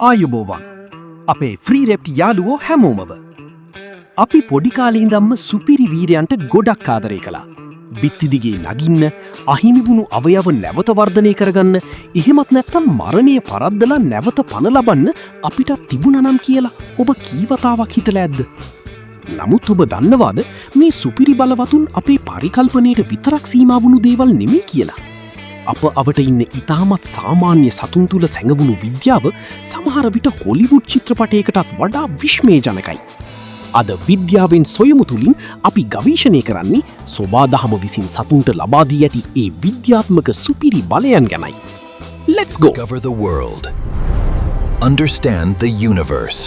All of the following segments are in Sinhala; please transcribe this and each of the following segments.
ආයුබෝවන් අපේ ෆ්‍රී රෙප්ට් යාළුවෝ හැමෝමව අපි පොඩි කාලේ ඉඳන්ම සුපිරි වීරයන්ට ගොඩක් ආදරය කළා. බිත්ති දිගේ නගින්න, අහිමි වුණු අවයව නැවත වර්ධනය කරගන්න, එහෙමත් නැත්නම් මරණය පරද්දලා නැවත පණ ලබන්න අපිට තිබුණා නම් කියලා ඔබ කී වතාවක් හිතලා ඇද්ද? නමුත් ඔබ දන්නවාද මේ සුපිරි බලවතුන් අපේ පරිකල්පනයට විතරක් සීමා වුණු දේවල් නෙමෙයි කියලා? අප අවට ඉන්න ඉතාමත් සාමාන්‍ය සතුන් තුළ සැඟවුණු විද්‍යාව සමහර විට හොලිවුඩ් චිත්‍රපටයකටත් වඩා විශ්මයජනකයි. අද විද්‍යාවෙන් සොයමු තුළින් අපි ගවේෂණය කරන්නේ සොබාදහම විසින් සතුන්ට ලබාදී ඇති ඒ විද්‍යාත්මක සුපිරි බලයන් ගැනයි. Let's go! Discover the world. Understand the universe.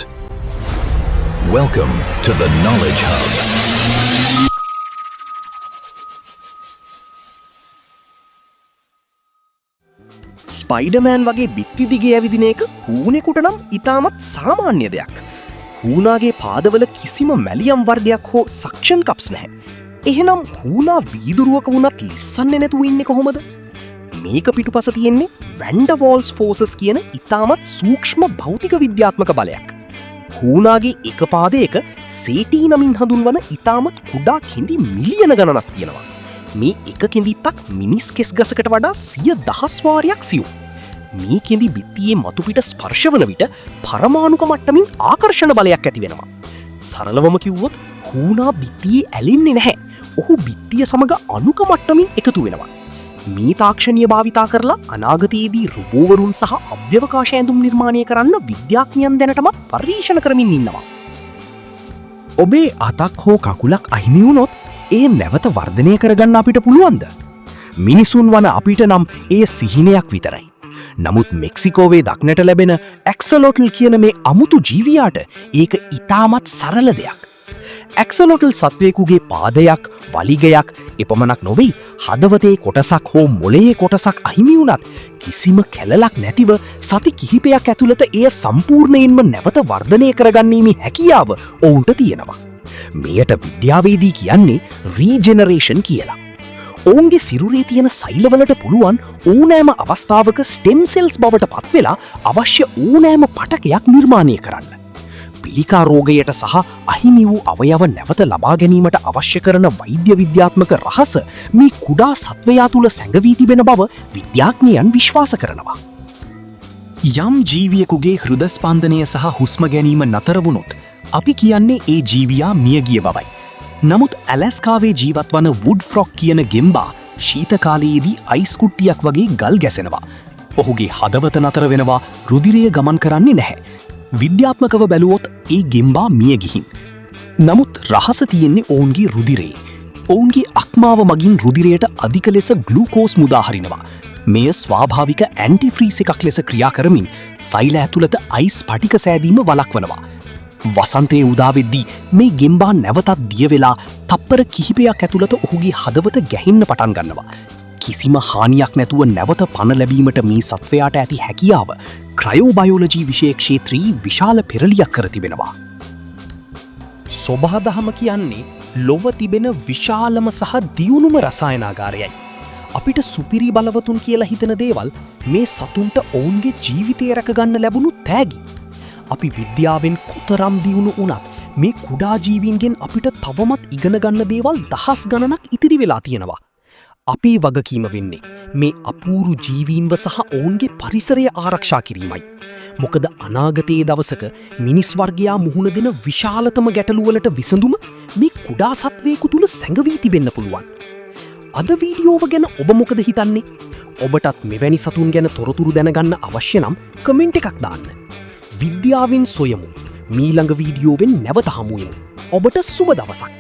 Welcome to the Knowledge Hub. Spider-Man වගේ බිත්ති දිගේ ඇවිදින එක හූනෙකුට නම් ඉතාමත් සාමාන්‍ය දෙයක්. හූනාගේ පාදවල කිසිම මැලියම් වර්ගයක් හෝ සක්ෂන් කප්ස් නැහැ. එහෙනම් හූනා වීදුරුවක වුණත් ලිස්සන්නේ නැතුව ඉන්නේ කොහොමද? මේක පිටුපස තියෙන්නේ වැන්ඩ වෝල්ස් ෆෝසස් කියන ඉතාමත් සූක්ෂම භෞතික විද්‍යාත්මක බලයක්. හූනාගේ එක පාදයක සේටී නමින් හඳුන්වන ඉතාමත් කුඩා කෙඳි මිලියන ගණනක් තියෙනවා. මේ එක කෙඳිත්තක් මිනිස් කෙස් ගසකට වඩා 100,000 වාරයක් සියුම්. මේ කෙඳි බිත්තියේ මතුපිට ස්පර්ශවන විට පරමාණුක මට්ටමින් ආකර්ෂණ බලයක් ඇති වෙනවා. සරලවම කිව්වොත් හූනා බිත්තියේ ඇලෙන්නේ නැහැ. ඔහු බිත්තිය සමග අණුක මට්ටමින් එකතු වෙනවා. මේ තාක්ෂණීය භාවිතා කරලා අනාගතයේදී රුබෝවරුන් සහ අභ්‍යවකාශ ඇඳුම් නිර්මාණය කරන්න විද්‍යාඥයන් දැනටමත් පරීක්ෂණ කරමින් ඉන්නවා. ඔබේ අතක් හෝ කකුලක් අහිමි වුණොත් ඒ නැවත වර්ධනය කරගන්න අපිට පුළුවන්ද? මිනිසුන් වන අපිට නම් ඒ සිහිනයක් විතරයි. නමුත් මෙක්සිකෝවේ දක්නට ලැබෙන ඇක්සලොටල් කියන මේ අමුතු ජීවියාට ඒක ඉතාමත් සරල දෙයක්. ඇක්සලොටල් සත්වයෙකුගේ පාදයක්, වලිගයක් එපමණක් නොවෙයි, හදවතේ කොටසක් හෝ මොළයේ කොටසක් අහිමි වුණත් කිසිම කැලලක් නැතිව සති කිහිපයක් ඇතුළත එය සම්පූර්ණයෙන්ම නැවත වර්ධනය කරගන්නීමේ හැකියාව ඔවුන්ට තියෙනවා. මෙයට විද්‍යාවේදී කියන්නේ රීජෙනරේෂන් කියලා. ඔවුන්ගේ සිරුරේ තියෙන සෛලවලට පුළුවන් ඕනෑම අවස්ථාවක ස්ටෙම් සෙල්ස් බවට පත්වෙලා අවශ්‍ය ඕනෑම පටකයක් නිර්මාණය කරන්න. පිළිකා රෝගයට සහ අහිමි වූ අවයව නැවත ලබා ගැනීමට අවශ්‍ය කරන වෛද්‍ය විද්‍යාත්මක රහස මේ කුඩා සත්වයා තුළ සැඟවී තිබෙන බව විද්‍යාඥයන් විශ්වාස කරනවා. යම් ජීවියෙකුගේ හෘද ස්පන්දනය සහ හුස්ම ගැනීම නතර වුණොත් අපි කියන්නේ ඒ ජීවියා මියගිය බවයි. නමුත් ඇලස්කාවේ ජීවත් වන වුඩ් ෆ්‍රොක් කියන ගෙම්බා ශීතකාලයේදී අයිස් කුට්ටියක් වගේ ගල් ගැසෙනවා. ඔහුගේ හදවත නතර වෙනවා, රුධිරය ගමන් කරන්නේ නැහැ. විද්‍යාත්මකව බැලුවොත් ඒ ගෙම්බා මිය ගිහින්. නමුත් රහස තියෙන්නේ ඔවුන්ගේ රුධිරයේ. ඔවුන්ගේ අක්මාව මගින් රුධිරයට අධික ලෙස ග්ලූකෝස් මුදා හරිනවා. මෙය ස්වාභාවික ඇන්ටිෆ්‍රීස් එකක් ලෙස ක්‍රියා කරමින් සෛල ඇතුළත අයිස් පටික සෑදීම වළක්වනවා. වසන්තයේ උදාවෙද්දී මේ ගෙම්බා නැවතත් දිය වෙලා තප්පර කිහිපයක් ඇතුළත ඔහුගේ හදවත ගැහෙන්න පටන් ගන්නවා. කිසිම හානියක් නැතුව නැවත පණ ලැබීමට මේ සත්වයාට ඇති හැකියාව ක්‍රයෝබයෝලොජි විෂය ක්ෂේත්‍රයේ විශාල පෙරලියක් කර තිබෙනවා. සොබාදහම කියන්නේ ලොව තිබෙන විශාලම සහ දියුණුම රසායනාගාරයයි. අපිට සුපිරි බලවතුන් කියලා හිතන දේවල් මේ සතුන්ට ඔවුන්ගේ ජීවිතය රැකගන්න ලැබුණු තෑගි. අපි විද්‍යාවෙන් කොතරම් දියුණු වුණත් මේ කුඩා ජීවීන්ගෙන් අපිට තවමත් ඉගෙන ගන්න දේවල් දහස් ගණනක් ඉතිරි වෙලා තියෙනවා. අපේ වගකීම වෙන්නේ මේ අපූරු ජීවීන්ව සහ ඔවුන්ගේ පරිසරය ආරක්ෂා කිරීමයි. මොකද අනාගතයේ දවසක මිනිස් වර්ගයා මුහුණ දෙන විශාලතම ගැටලුවලට විසඳුම මේ කුඩා සත්වයෙකු තුළ සැඟවී තිබෙන්න පුළුවන්. අද වීඩියෝව ගැන ඔබ මොකද හිතන්නේ? ඔබටත් මෙවැනි සතුන් ගැන තොරතුරු දැනගන්න අවශ්‍ය නම් කමෙන්ට් එකක් දාන්න. විද්‍යාවෙන් සොයමු. මීළඟ වීඩියෝවෙන් නැවත හමුවෙමු. ඔබට සුබ දවසක්.